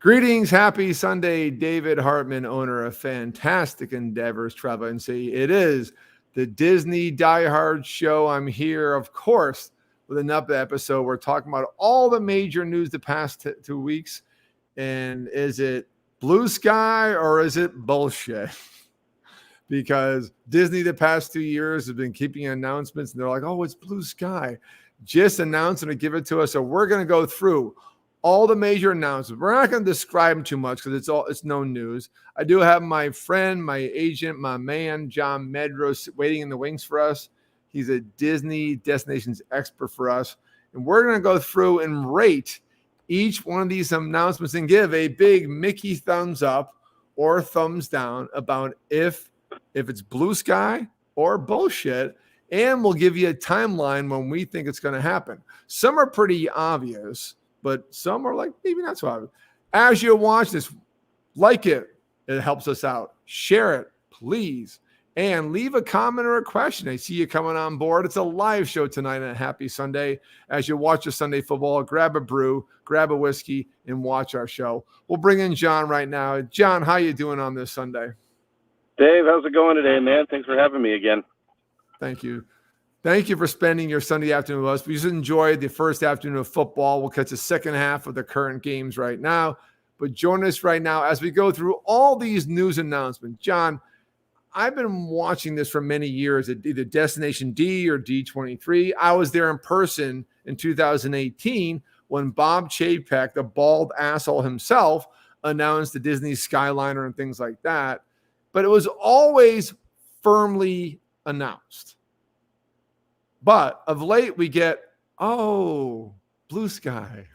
Greetings, happy Sunday, David Hartman, owner of Fantastic Endeavors Travel and See. It is the Disney Diehards Show. I'm here, of course, with another episode. We're talking about all the major news the past 2 weeks. And is it blue sky or is it bullshit? Because Disney the past 2 years has been keeping announcements, and they're like, oh, it's blue sky. Just announce it and give it to us. So we're going to go through all the major announcements. We're not going to describe them too much because it's known news. I do have my friend, my agent, my man, John Medrow, waiting in the wings for us. He's a Disney destinations expert for us. And we're going to go through and rate each one of these announcements and give a big Mickey thumbs up or thumbs down about if it's blue sky or bullshit. And we'll give you a timeline when we think it's going to happen. Some are pretty obvious, but some are like maybe not so obvious. As you watch this, like it. It helps us out. Share it, please. And leave a comment or a question. I see you coming on board. It's a live show tonight on a happy Sunday. As you watch the Sunday football, grab a brew, grab a whiskey, and watch our show. We'll bring in John right now. John, how you doing on this Sunday? Dave, how's it going today, man? Thanks for having me again. Thank you. Thank you for spending your Sunday afternoon with us. We just enjoyed the first afternoon of football. We'll catch the second half of the current games right now. But join us right now as we go through all these news announcements. John, I've been watching this for many years at either Destination D or D23. I was there in person in 2018 when Bob Chapek, the bald asshole himself, announced the Disney Skyliner and things like that. But it was always firmly announced. But of late, we get, blue sky.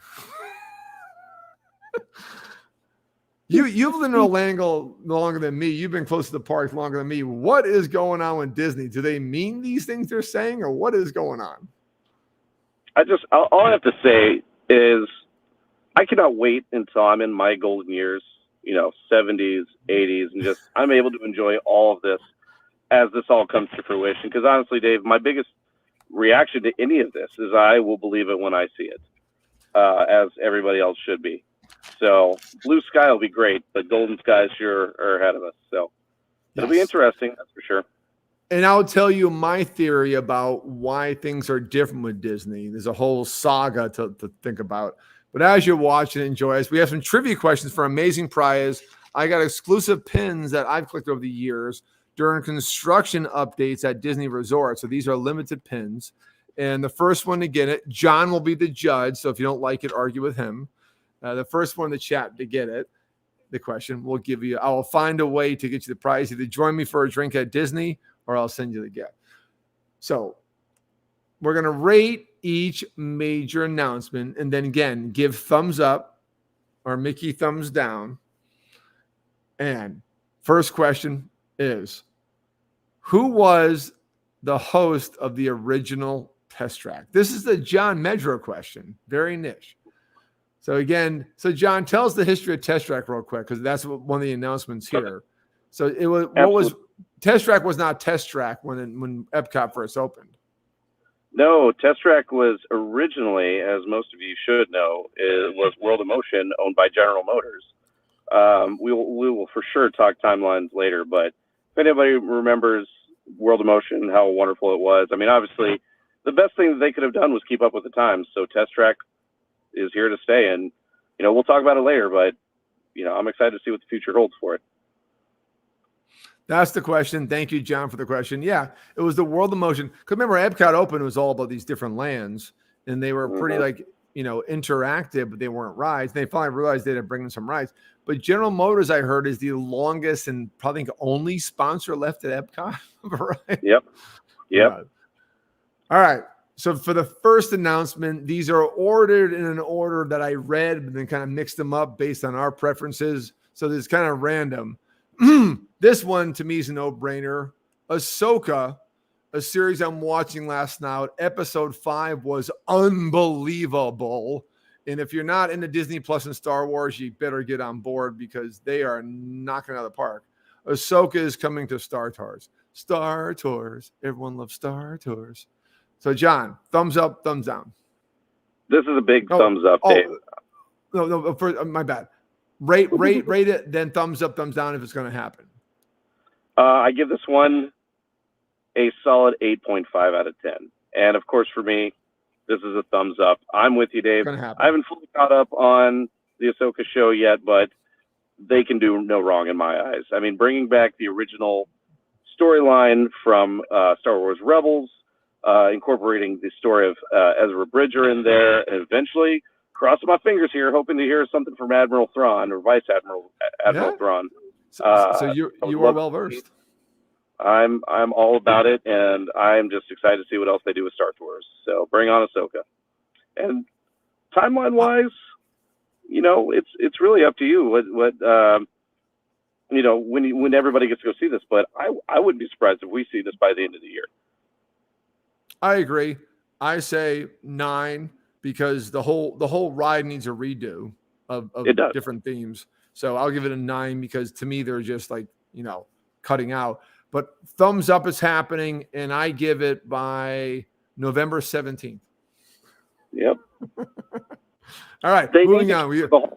You've lived in Orlando longer than me. You've been close to the park longer than me. What is going on with Disney? Do they mean these things they're saying, or what is going on? All I have to say is I cannot wait until I'm in my golden years, 70s, 80s, and just I'm able to enjoy all of this as this all comes to fruition. Because honestly, Dave, my biggest reaction to any of this is I will believe it when I see it, as everybody else should be. So blue sky will be great, but golden skies sure are ahead of us. So it'll be interesting, that's for sure. And I'll tell you my theory about why things are different with Disney. There's a whole saga to think about. But as you watch and enjoy us, we have some trivia questions for amazing prizes. I got exclusive pins that I've clicked over the years during construction updates at Disney Resorts. So these are limited pins. And the first one to get it, John will be the judge. So if you don't like it, argue with him. The first one in the chat to get it, the question, I will find a way to get you the prize. Either join me for a drink at Disney or I'll send you the gift. So we're going to rate each major announcement and then again, give thumbs up or Mickey thumbs down. And first question is, who was the host of the original test track? This is the John Medrow question. Very niche. So John, tell us the history of Test Track real quick, because that's one of the announcements here. So it was Test Track was not Test Track when Epcot first opened. No, Test Track was originally, as most of you should know, it was World of Motion, owned by General Motors. We will for sure talk timelines later, but if anybody remembers World of Motion, how wonderful it was. I mean, obviously, the best thing that they could have done was keep up with the times. So Test Track is here to stay, and we'll talk about it later, but I'm excited to see what the future holds for it. That's the question. Thank you, John, for the question. Yeah, it was the World of Motion. Because remember, Epcot Open was all about these different lands, and they were pretty interactive, but they weren't rides. They finally realized they had to bring in some rides. But General Motors, I heard, is the longest and probably only sponsor left at Epcot. Right? Yep. All right. So for the first announcement, these are ordered in an order that I read, but then kind of mixed them up based on our preferences. So this is kind of random. This one to me is a no-brainer. Ahsoka, a series I'm watching last night. Episode 5 was unbelievable. And if you're not into Disney Plus and Star Wars, you better get on board because they are knocking out of the park. Ahsoka is coming to Star Tours. Star Tours. Everyone loves Star Tours. So, John, thumbs up, thumbs down. This is a big thumbs up, Dave. No, my bad. Rate it, then thumbs up, thumbs down if it's going to happen. I give this one a solid 8.5 out of 10. And of course, for me, this is a thumbs up. I'm with you, Dave. I haven't fully caught up on the Ahsoka show yet, but they can do no wrong in my eyes. I mean, bringing back the original storyline from Star Wars Rebels, incorporating the story of Ezra Bridger in there, and eventually, crossing my fingers here, hoping to hear something from Admiral Thrawn or Vice Admiral Thrawn. So you are well versed. I'm all about it, and I'm just excited to see what else they do with Star Tours. So bring on Ahsoka. And timeline wise, it's really up to you. What when everybody gets to go see this, but I wouldn't be surprised if we see this by the end of the year. I agree. I say 9 because the whole ride needs a redo of different themes. So I'll give it a 9 because to me they're just like cutting out. But thumbs up is happening, and I give it by November 17th. Yep. All right, moving on.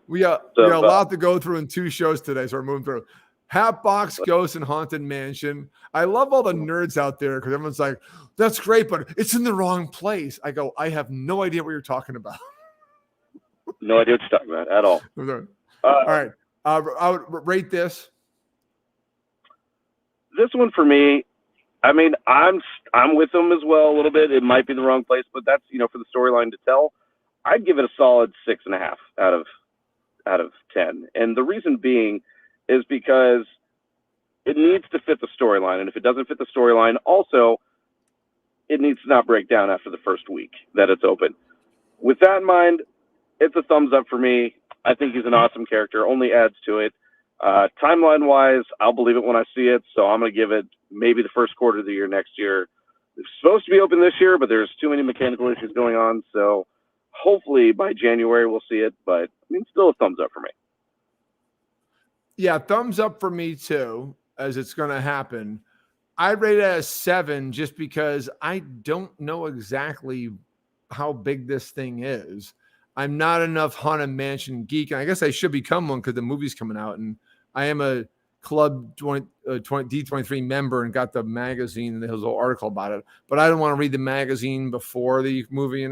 We got a lot to go through in 2 shows today, so we're moving through. Hatbox Ghost and Haunted Mansion. I love all the nerds out there because everyone's like, that's great, but it's in the wrong place. I go, I have no idea what you're talking about. No idea what you're talking about at all. All right. I would rate this. This one for me, I mean, I'm with them as well a little bit. It might be the wrong place, but that's for the storyline to tell. I'd give it a solid 6.5 out of 10, and the reason being is because it needs to fit the storyline, and if it doesn't fit the storyline, also it needs to not break down after the first week that it's open. With that in mind, it's a thumbs up for me. I think he's an awesome character. Only adds to it. Timeline-wise, I'll believe it when I see it, so I'm going to give it maybe the first quarter of the year next year. It's supposed to be open this year, but there's too many mechanical issues going on, so hopefully by January we'll see it, but I mean, still a thumbs up for me. Yeah, thumbs up for me too, as it's going to happen. I rate it as 7 just because I don't know exactly how big this thing is. I'm not enough Haunted Mansion geek, and I guess I should become one because the movie's coming out, and I am a Club D23 member and got the magazine, and there's a little article about it, but I don't want to read the magazine before the movie,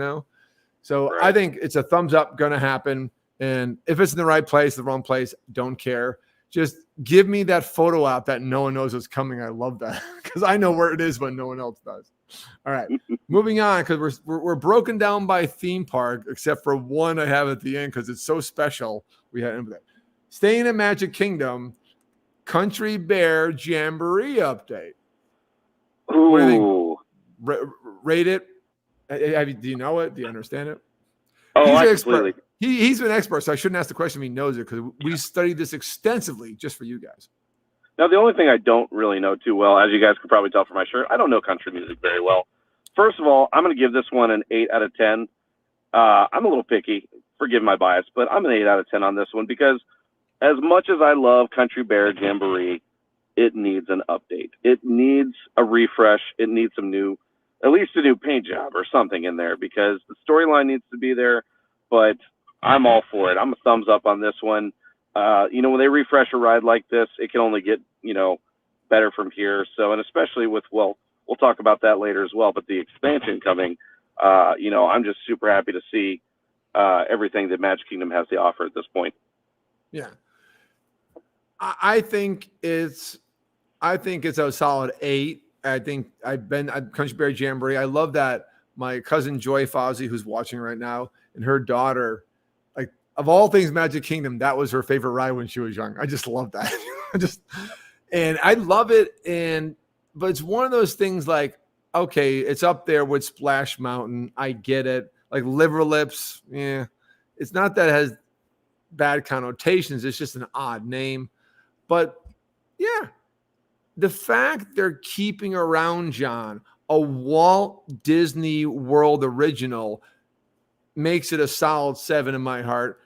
So right. I think it's a thumbs up, going to happen, and if it's in the right place, the wrong place, don't care. Just give me that photo op that no one knows what's coming. I love that because I know where it is, but no one else does. All right, moving on because we're broken down by theme park, except for one I have at the end because it's so special. We had that. Staying at Magic Kingdom, Country Bear Jamboree update. Ooh. What do you think? Rate it. Do you know it? Do you understand it? Oh, he's I an expert. completely. He's an expert, so I shouldn't ask the question if he knows it because we studied this extensively just for you guys. Now, the only thing I don't really know too well, as you guys can probably tell from my shirt, I don't know country music very well. First of all, I'm going to give this one an 8 out of 10. I'm a little picky, forgive my bias, but I'm an 8 out of 10 on this one because as much as I love Country Bear Jamboree, it needs an update. It needs a refresh. It needs some at least a new paint job or something in there because the storyline needs to be there, but I'm all for it. I'm a thumbs up on this one. When they refresh a ride like this, it can only get, better from here. So, and especially with, we'll talk about that later as well, but the expansion coming, I'm just super happy to see everything that Magic Kingdom has to offer at this point. Yeah. I think it's a solid 8. I think I've been at Country Bear Jamboree. I love that my cousin Joy Fozzie, who's watching right now, and her daughter, like of all things Magic Kingdom, that was her favorite ride when she was young. I just love that. And I love it. But it's one of those things like, okay, it's up there with Splash Mountain. I get it. Like Liver Lips. Yeah. It's not that it has bad connotations. It's just an odd name. But yeah, the fact they're keeping around, John, a Walt Disney World original makes it a solid 7 in my heart.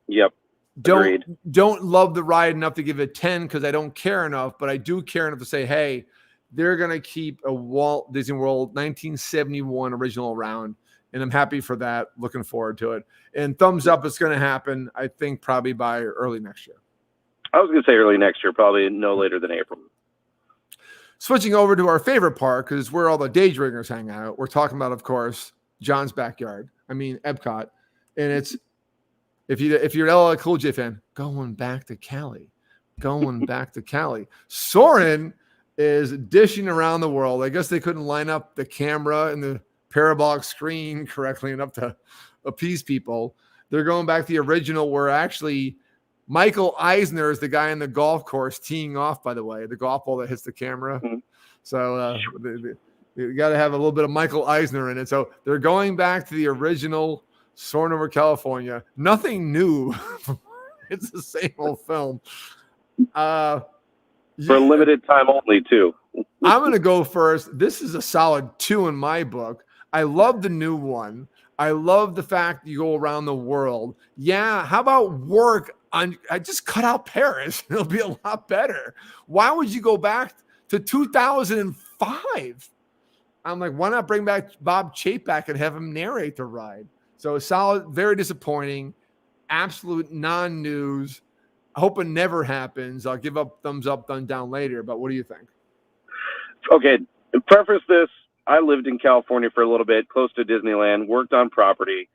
Yep. Don't love the ride enough to give it 10 because I don't care enough, but I do care enough to say, hey, they're going to keep a Walt Disney World 1971 original around. And I'm happy for that. Looking forward to it. And thumbs up, it's going to happen, I think, probably by early next year. I was going to say early next year, probably no later than April. Switching over to our favorite park, because where all the day drinkers hang out. We're talking about, of course, John's backyard. I mean, Epcot. And it's, if you're an LL Cool J fan, going back to Cali. Going back to Cali. Soarin' is dishing around the world. I guess they couldn't line up the camera and the parabolic screen correctly enough to appease people. They're going back to the original where actually Michael Eisner is the guy in the golf course teeing off, by the way, the golf ball that hits the camera. Mm-hmm. So you got to have a little bit of Michael Eisner in it. So they're going back to the original Soarin' over California. Nothing new. It's the same old film. For a limited time only, too. I'm going to go first. This is a solid 2 in my book. I love the new one. I love the fact you go around the world. Yeah, how about work on? I just cut out Paris. It'll be a lot better. Why would you go back to 2005? I'm like, why not bring back Bob Chapek and have him narrate the ride? So solid, very disappointing, absolute non-news. I hope it never happens. I'll give up thumbs up, thumbs down later. But what do you think? Okay, to preface this, I lived in California for a little bit, close to Disneyland, worked on property,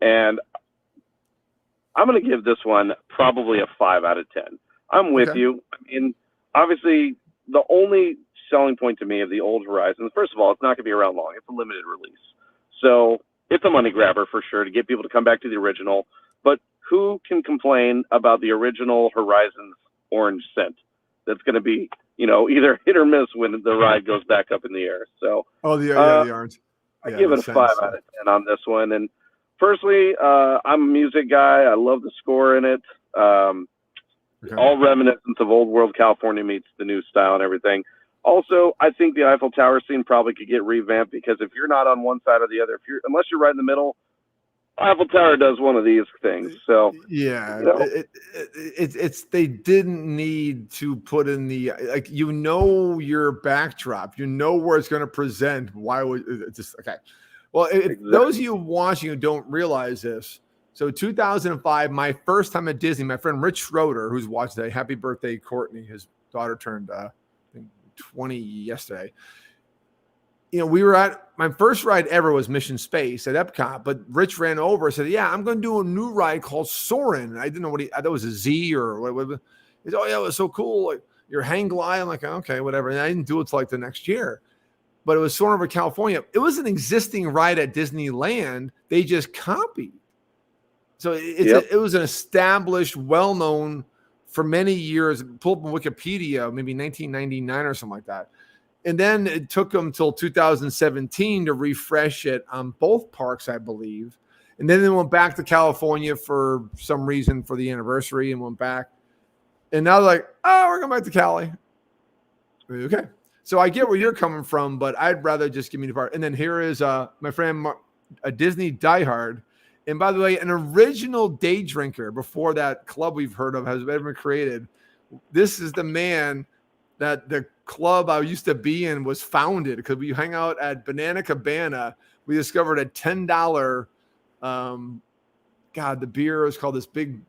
and I'm going to give this one probably a 5 out of 10. I'm with you. I mean, obviously, the only selling point to me of the old Horizons, first of all, it's not going to be around long. It's a limited release. So it's a money grabber for sure to get people to come back to the original. But who can complain about the original Horizons orange scent? That's going to be, either hit or miss when the ride goes back up in the air. So, the orange. I give it a 5 out of 10 on this one. And firstly, I'm a music guy. I love the score in it. All reminiscence of Old World California meets the new style and everything. Also, I think the Eiffel Tower scene probably could get revamped because if you're not on one side or the other, unless you're right in the middle, Eiffel Tower does one of these things. So yeah, it's they didn't need to put in the your backdrop, where it's going to present. Why would it just okay? Well, those of you watching who don't realize this, so 2005, my first time at Disney, my friend Rich Schroeder, who's watched today, happy birthday, Courtney, his daughter turned 20 yesterday. We were at my first ride ever was Mission Space at Epcot, but Rich ran over and said, yeah, I'm going to do a new ride called Soarin'. I didn't know I thought it was a Z or whatever. He said, oh, yeah, it was so cool. Like your hang glide. I'm like, okay, whatever. And I didn't do it till like the next year, but it was Soarin' over California. It was an existing ride at Disneyland. They just copied. So it was an established, well-known for many years, pull up on Wikipedia, maybe 1999 or something like that. And then it took them till 2017 to refresh it on both parks, I believe. And then they went back to California for some reason for the anniversary and went back. And now they're like, oh, we're going back to Cali. Okay. So I get where you're coming from, but I'd rather just give me the part. And then here is my friend, a Disney diehard. And by the way, an original day drinker before that club we've heard of has ever been created. This is the man that the club I used to be in was founded because we hang out at Banana Cabana. We discovered a $10, the beer is called this big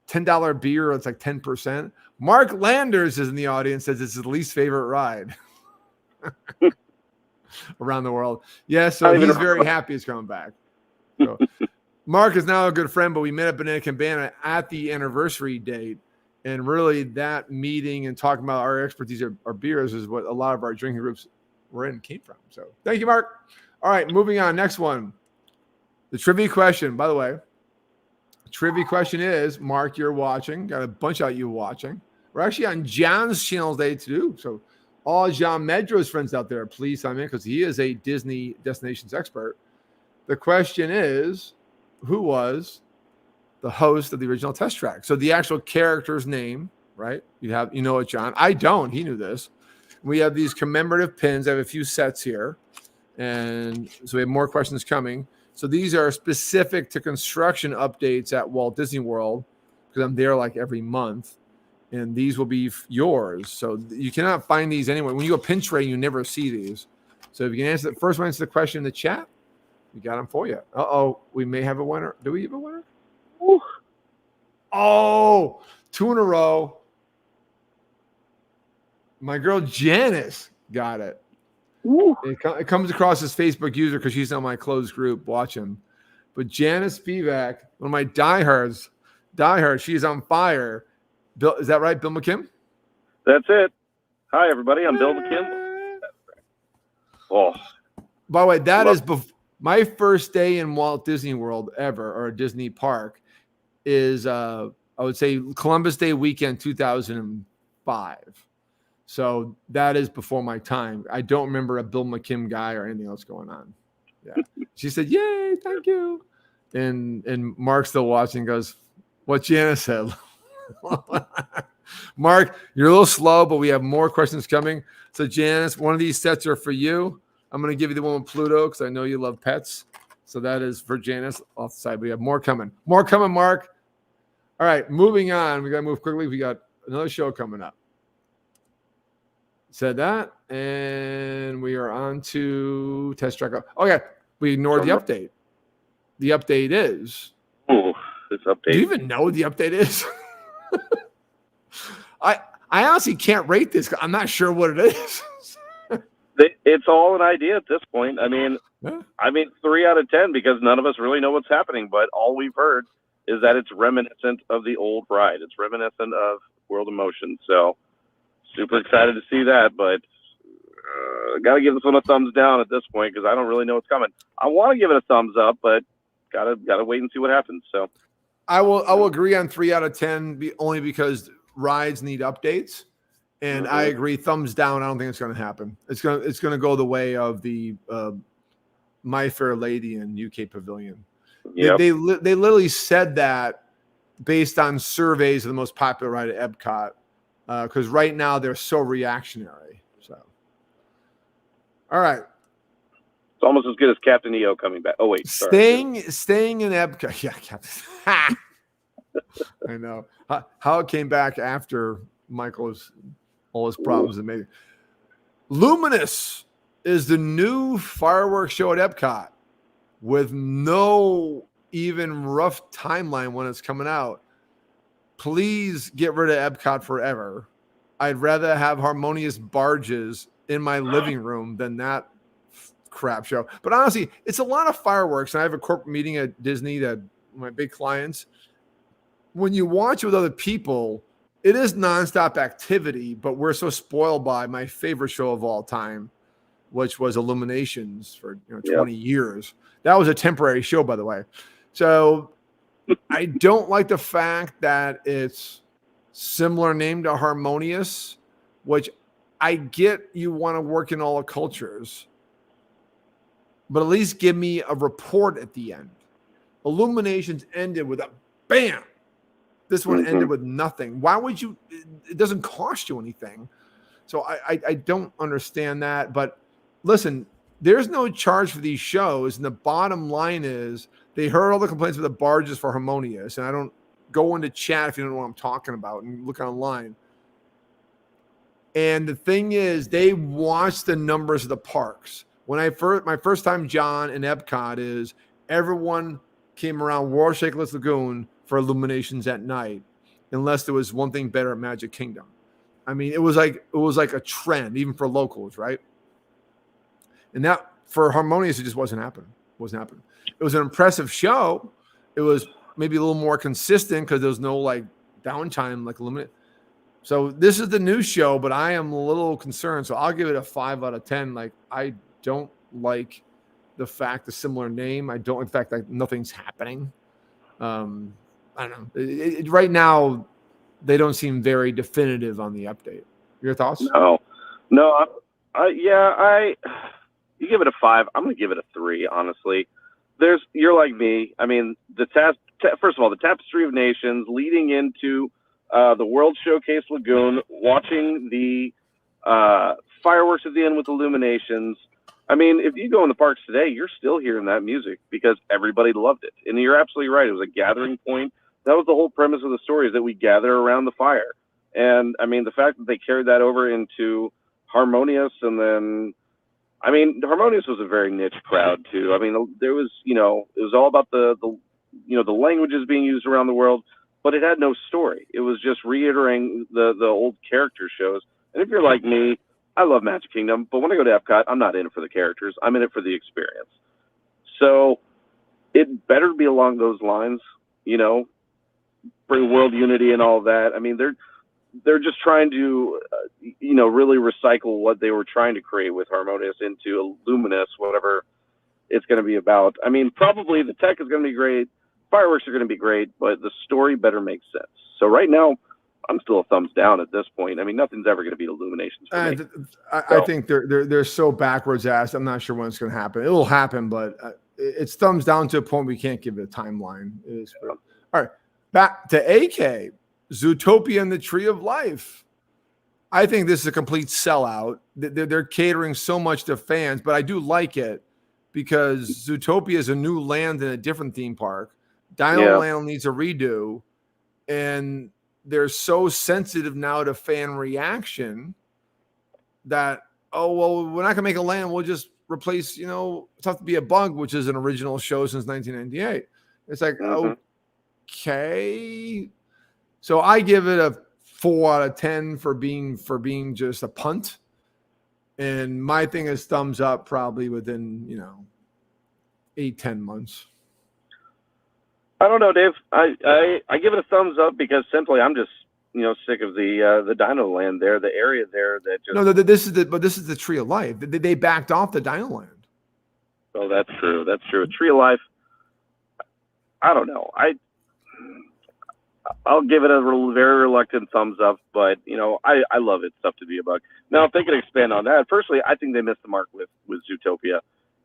$10 beer. It's like 10%. Mark Landers is in the audience, says it's his least favorite ride around the world. Yeah, so he's very happy he's coming back. So Mark is now a good friend, but we met at Banana Cabana at the anniversary date. And really that meeting and talking about our expertise, our beers is what a lot of our drinking groups we're in came from. So thank you, Mark. All right, moving on. Next one. The trivia question, by the way. The trivia question is, Mark, you're watching. Got a bunch of you watching. We're actually on John's channel today too. So all John Medrow's friends out there, please chime in because he is a Disney destinations expert. The question is, who was the host of the original test track? So the actual character's name, right? You know it, John. I don't. He knew this. We have these commemorative pins. I have a few sets here. And so we have more questions coming. So these are specific to construction updates at Walt Disney World because I'm there like every month. And these will be yours. So you cannot find these anywhere. When you go pin trading, you never see these. So if you can answer the first one, answer the question in the chat. We got them for you. We may have a winner. Do we have a winner? Woo. Oh, 2 in a row. My girl Janice got it. It comes across as Facebook user because she's on my closed group watching. But Janice Spivak, one of my diehards, she's on fire. Bill, is that right, Bill McKim? That's it. Hi, everybody. I'm Bill McKim. Oh. By the way, that is my first day in Walt Disney World ever, or a Disney park, is I would say Columbus Day weekend 2005. So that is before my time. I don't remember a Bill McKim guy or anything else going on. Yeah. She said, "Yay, thank you." And Mark's still watching, goes, "What Janice said." Mark, you're a little slow, but we have more questions coming. So Janice, one of these sets are for you. I'm going to give you the one with Pluto because I know you love pets. So that is for Janice off the side. We have more coming. More coming, Mark. All right, moving on. We got to move quickly. We got another show coming up. Said that, and we are on to Test Track. Okay, we ignored the update. The update is. Oh, this update. Do you even know what the update is? I honestly can't rate this. I'm not sure what it is. It's all an idea at this point. I mean, 3 out of 10 because none of us really know what's happening. But all we've heard is that it's reminiscent of the old ride. It's reminiscent of World of Motion. So super excited to see that. But got to give this one a thumbs down at this point because I don't really know what's coming. I want to give it a thumbs up, but gotta wait and see what happens. So I will agree on 3 out of 10 only because rides need updates. And I agree, thumbs down. I don't think it's going to happen. It's going to go the way of the My Fair Lady in UK Pavilion. Yep. They literally said that based on surveys of the most popular ride at Epcot, because right now they're so reactionary. So, all right, it's almost as good as Captain EO coming back. Oh wait, staying in Epcot. Yeah, Captain. I know how it came back after Michael's. All his problems are made. Luminous is the new fireworks show at Epcot with no even rough timeline when it's coming out. Please get rid of Epcot forever. I'd rather have harmonious barges in my living room than that crap show. But honestly, it's a lot of fireworks. And I have a corporate meeting at Disney that my big clients. When you watch it with other people, it is nonstop activity, but we're so spoiled by my favorite show of all time, which was Illuminations for 20 years. That was a temporary show, by the way. So I don't like the fact that it's similar name to Harmonious, which I get you want to work in all the cultures, but at least give me a report at the end. Illuminations ended with a bam. This one ended with nothing. Why would you? It doesn't cost you anything. So I don't understand that. But listen, there's no charge for these shows. And the bottom line is they heard all the complaints about the barges for Harmonious. And I don't go into chat if you don't know what I'm talking about and look online. And the thing is, they watch the numbers of the parks. My first time, John, in Epcot is everyone came around World Shakeless Lagoon for Illuminations at night, unless there was one thing better at Magic Kingdom. I mean, it was like a trend, even for locals, right? And that for Harmonious, it just wasn't happening. It was an impressive show. It was maybe a little more consistent because there was no like downtime like Illuminate. So this is the new show, but I am a little concerned. So I'll give it a 5 out of 10. Like I don't like the similar name. I don't, in fact, like nothing's happening. I don't know. Right now, they don't seem very definitive on the update. Your thoughts? No. You give it a 5. I'm going to give it a 3. Honestly, you're like me. I mean, first of all, the Tapestry of Nations leading into the World Showcase Lagoon, watching the fireworks at the end with Illuminations. I mean, if you go in the parks today, you're still hearing that music because everybody loved it. And you're absolutely right. It was a gathering point. That was the whole premise of the story, is that we gather around the fire. And, I mean, the fact that they carried that over into Harmonious, and then I mean, Harmonious was a very niche crowd too. I mean, there was, it was all about the languages being used around the world, but it had no story. It was just reiterating the old character shows. And if you're like me, I love Magic Kingdom, but when I go to Epcot, I'm not in it for the characters. I'm in it for the experience. So it better be along those lines, bring world unity and all that. I mean, they're just trying to, really recycle what they were trying to create with Harmonious into Luminous, whatever it's going to be about. I mean, probably the tech is going to be great, fireworks are going to be great, but the story better make sense. So right now, I'm still a thumbs down at this point. I mean, nothing's ever going to beat Illuminations for me. I think they're so backwards ass. I'm not sure when it's going to happen. It will happen, but it's thumbs down to a point we can't give it a timeline. It is. All right, back to AK, Zootopia and the Tree of Life. I think this is a complete sellout. They're catering so much to fans, but I do like it because Zootopia is a new land in a different theme park. Dino Land needs a redo, and they're so sensitive now to fan reaction that, we're not going to make a land. We'll just replace, It's Tough to Be a Bug, which is an original show since 1998. It's like, okay. So I give it a 4 out of 10 for being just a punt. And my thing is thumbs up probably within, 8-10 months. I don't know, Dave. I give it a thumbs up because simply I'm just sick of the Dino Land there, the area there that just this is the Tree of Life. They backed off the Dino Land. Oh, that's true. That's true. Tree of Life. I don't know. I'll give it a very reluctant thumbs up, but I love it. Stuff to Be a Bug. Now, if they could expand on that, firstly, I think they missed the mark with Zootopia,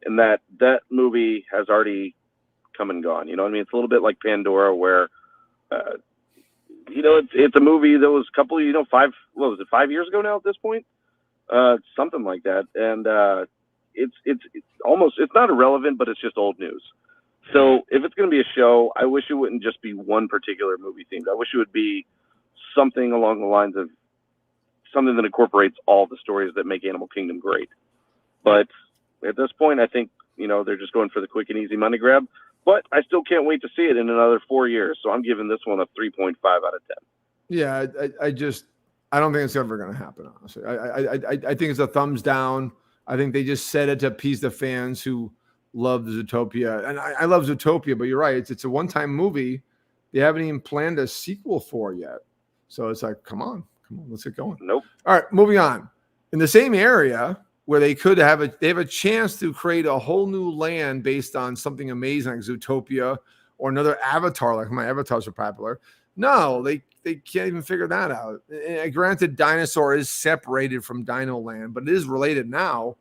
in that movie has already come and gone. It's a little bit like Pandora, where it's a movie that was a couple, 5 years ago now at this point, something like that, and it's almost, it's not irrelevant, but it's just old news. So if it's going to be a show, I wish it wouldn't just be one particular movie themed. I wish it would be something along the lines of something that incorporates all the stories that make Animal Kingdom great. But at this point, I think, they're just going for the quick and easy money grab. But I still can't wait to see it in another 4 years. So I'm giving this one a 3.5 out of 10. Yeah, I don't think it's ever going to happen, honestly. I think it's a thumbs down. I think they just said it to appease the fans who love Zootopia. And I love Zootopia, but you're right. It's a one-time movie. They haven't even planned a sequel for yet. So it's like, come on, let's get going. Nope. All right, moving on. In the same area where they could have they have a chance to create a whole new land based on something amazing like Zootopia or another Avatar, like my Avatars are popular. No, they can't even figure that out. And granted, Dinosaur is separated from Dino Land, but it is related now.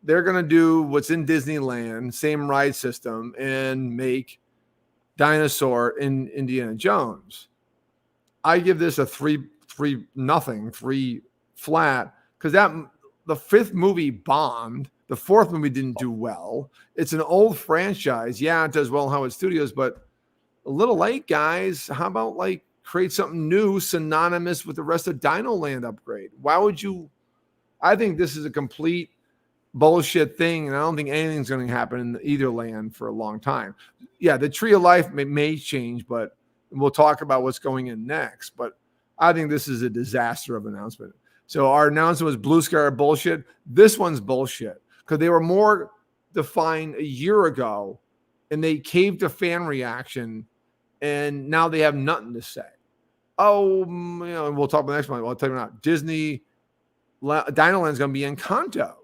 They're going to do what's in Disneyland, same ride system, and make Dinosaur in Indiana Jones. I give this a 3 flat, because the 5th movie bombed. The 4th movie didn't do well. It's an old franchise. Yeah, it does well in Hollywood Studios, but a little late, guys. How about create something new synonymous with the rest of Dino Land upgrade? Why would you? I think this is a complete bullshit thing, and I don't think anything's going to happen in either land for a long time. Yeah, the Tree of Life may change, but we'll talk about what's going in next. But I think this is a disaster of announcement. So our announcement was Blue Sky bullshit. This one's bullshit because they were more defined a year ago, and they caved to fan reaction, and now they have nothing to say. Oh, we'll talk about the next one. I'll tell you now. Disney Dino Land's going to be Encanto.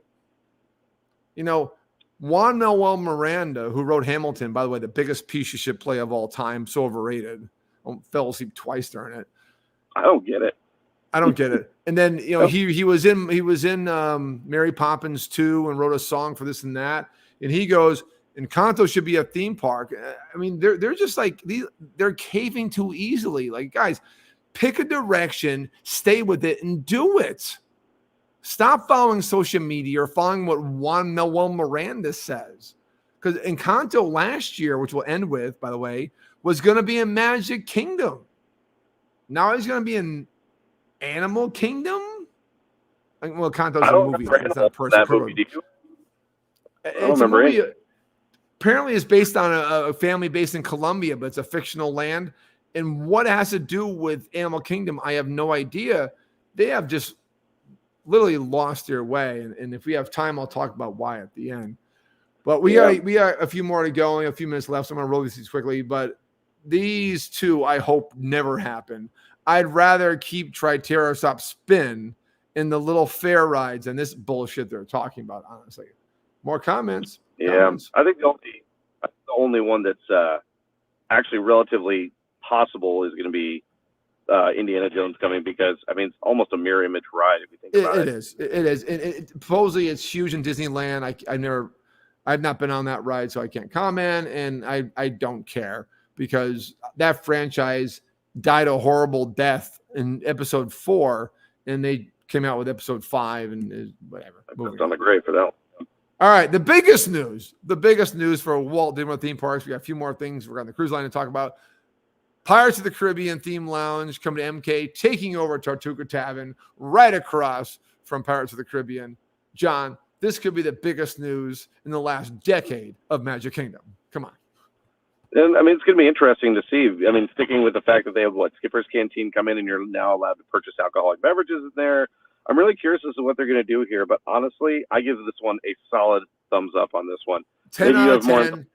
Juan-Manuel Miranda, who wrote Hamilton, by the way, the biggest piece of shit play of all time, so overrated. I fell asleep twice during it. I don't get it. And then he was in Mary Poppins 2 and wrote a song for this and that. And he goes, Encanto should be a theme park. I mean, they're just like they're caving too easily. Like, guys, pick a direction, stay with it, and do it. Stop following social media or following what Juan-Manuel Miranda says. Because Encanto last year, which we'll end with, by the way, was going to be in Magic Kingdom. Now he's going to be in Animal Kingdom? Well, Kanto's I a don't movie. remember It's not a any of that person. movie. Do you? I don't It's a remember movie. any. Apparently, it's based on a family based in Colombia, but it's a fictional land. And what it has to do with Animal Kingdom, I have no idea. They have just literally lost their way. And if we have time, I'll talk about why at the end. But we got a few more to go, only a few minutes left. So I'm going to roll these quickly. But these two, I hope, never happen. I'd rather keep Triceratops spin in the little fair rides than this bullshit they're talking about, honestly. More comments? Yeah, Comments? I think the only one that's actually relatively possible is going to be Indiana Jones coming, because I mean it's almost a mirror image ride if you think about it. It is. And supposedly it's huge in Disneyland. I've not been on that ride, so I can't comment, and I don't care, because that franchise died a horrible death in episode 4, and they came out with episode 5 and whatever. It's on the grave for that one. All right, the biggest news for Walt Disney World theme parks. We got a few more things we're on the cruise line to talk about. Pirates of the Caribbean theme lounge coming to MK, taking over Tortuga Tavern right across from Pirates of the Caribbean. John, this could be the biggest news in the last decade of Magic Kingdom. Come on. And I mean, it's going to be interesting to see. I mean, sticking with the fact that they have Skipper's Canteen come in, and you're now allowed to purchase alcoholic beverages in there. I'm really curious as to what they're going to do here. But honestly, I give this one a solid thumbs up on this one. 10 out of 10.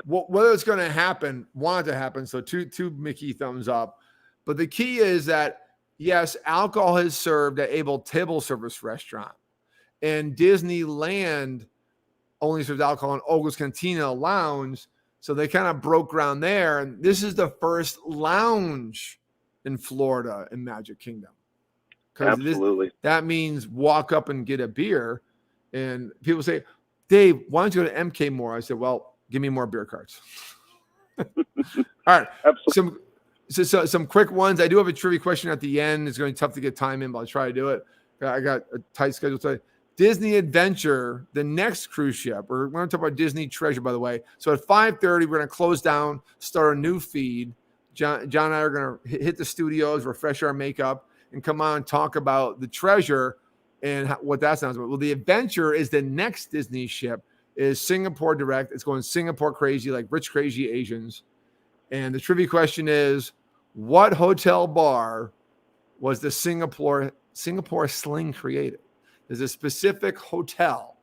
Whether it's going to happen, want it to happen. So two Mickey thumbs up. But the key is that, yes, alcohol is served at a table service restaurant. And Disneyland only serves alcohol in Oga's Cantina Lounge. So they kind of broke ground there. And this is the first lounge in Florida in Magic Kingdom. Absolutely. That means walk up and get a beer. And people say, Dave, why don't you go to MK more? I said, well, give me more beer cards. All right. Absolutely. Some quick ones. I do have a trivia question at the end. It's going to be tough to get time in, but I'll try to do it. I got a tight schedule today. Disney Adventure, the next cruise ship. We're going to talk about Disney Treasure, by the way. So at 5:30, we're going to close down, start a new feed. John and I are going to hit the studios, refresh our makeup, and come on and talk about the Treasure and what that sounds like. Well, the Adventure is the next Disney ship. Is Singapore Direct. It's going Singapore crazy, like rich, crazy Asians. And the trivia question is, what hotel bar was the Singapore Sling created? There's a specific hotel.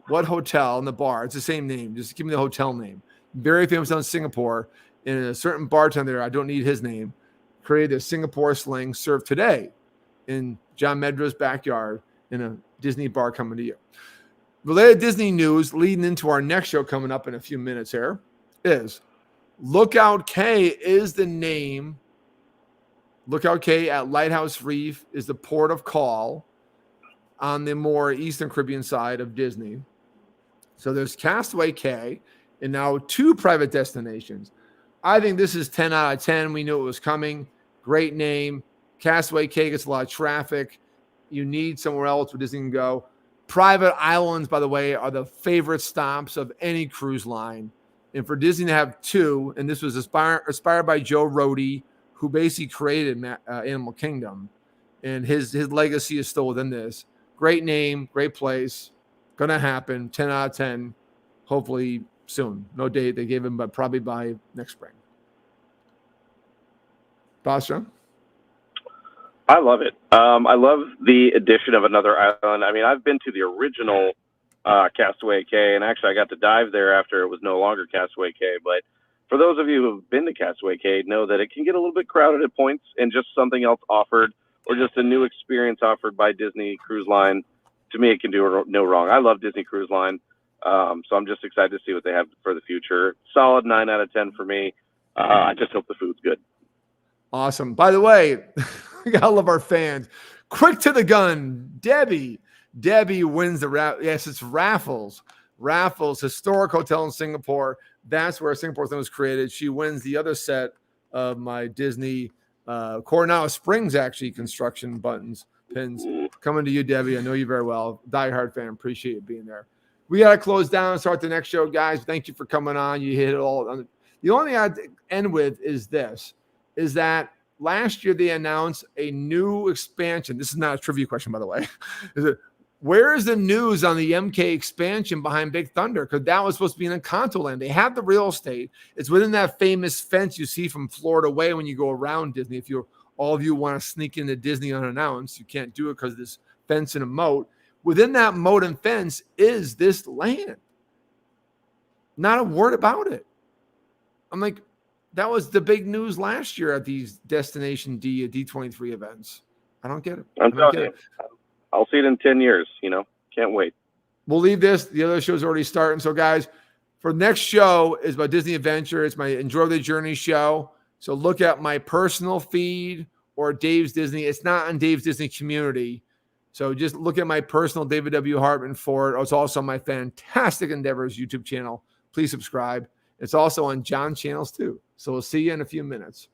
What hotel in the bar? It's the same name. Just give me the hotel name. Very famous in Singapore. And a certain bartender, I don't need his name, created a Singapore Sling served today in John Medrow's backyard in a Disney bar coming to you. Related Disney news leading into our next show coming up in a few minutes here is Lookout Cay is the name. Lookout Cay at Lighthouse Reef is the port of call on the more Eastern Caribbean side of Disney. So there's Castaway Cay and now 2 private destinations. I think this is 10 out of 10. We knew it was coming. Great name. Castaway Cay gets a lot of traffic. You need somewhere else where Disney can go. Private islands, by the way, are the favorite stops of any cruise line. And for Disney to have 2, and this was inspired by Joe Rohde, who basically created Animal Kingdom, and his legacy is still within this. Great name, great place, gonna happen. 10 out of 10, hopefully soon. No date they gave him, but probably by next spring. Basha? I love it. I love the addition of another island. I mean, I've been to the original Castaway Cay, and actually I got to dive there after it was no longer Castaway Cay. But for those of you who've been to Castaway Cay, know that it can get a little bit crowded at points, and just something else offered or just a new experience offered by Disney Cruise Line, to me, it can do no wrong. I love Disney Cruise Line, so I'm just excited to see what they have for the future. Solid 9 out of 10 for me. I just hope the food's good. Awesome. By the way, we gotta love our fans. Quick to the gun, Debbie wins the raffle. Yes, it's Raffles. Historic hotel in Singapore. That's where Singapore thing was created. She wins the other set of my Disney Coronado Springs actually construction pins coming to you, Debbie. I know you very well. Diehard fan. Appreciate you being there. We got to close down and start the next show, guys. Thank you for coming on. You hit it all. The only thing I'd end with is this, is that last year they announced a new expansion. This is not a trivia question, by the way. Where is the news on the MK expansion behind Big Thunder? Because that was supposed to be in Encantoland. They have the real estate. It's within that famous fence you see from Florida Way when you go around Disney. If all of you want to sneak into Disney unannounced, you can't do it because of this fence and a moat. Within that moat and fence is this land. Not a word about it. I'm like, that was the big news last year at these Destination D23 events. I don't get it. I'm telling you. I'll see it in 10 years, Can't wait. We'll leave this. The other show's already starting. So, guys, for next show is my Disney Adventure. It's my Enjoy the Journey show. So look at my personal feed or Dave's Disney. It's not on Dave's Disney Community. So just look at my personal David W. Hartman for it. It's also on my Fantastic Endeavors YouTube channel. Please subscribe. It's also on John channels too. So we'll see you in a few minutes.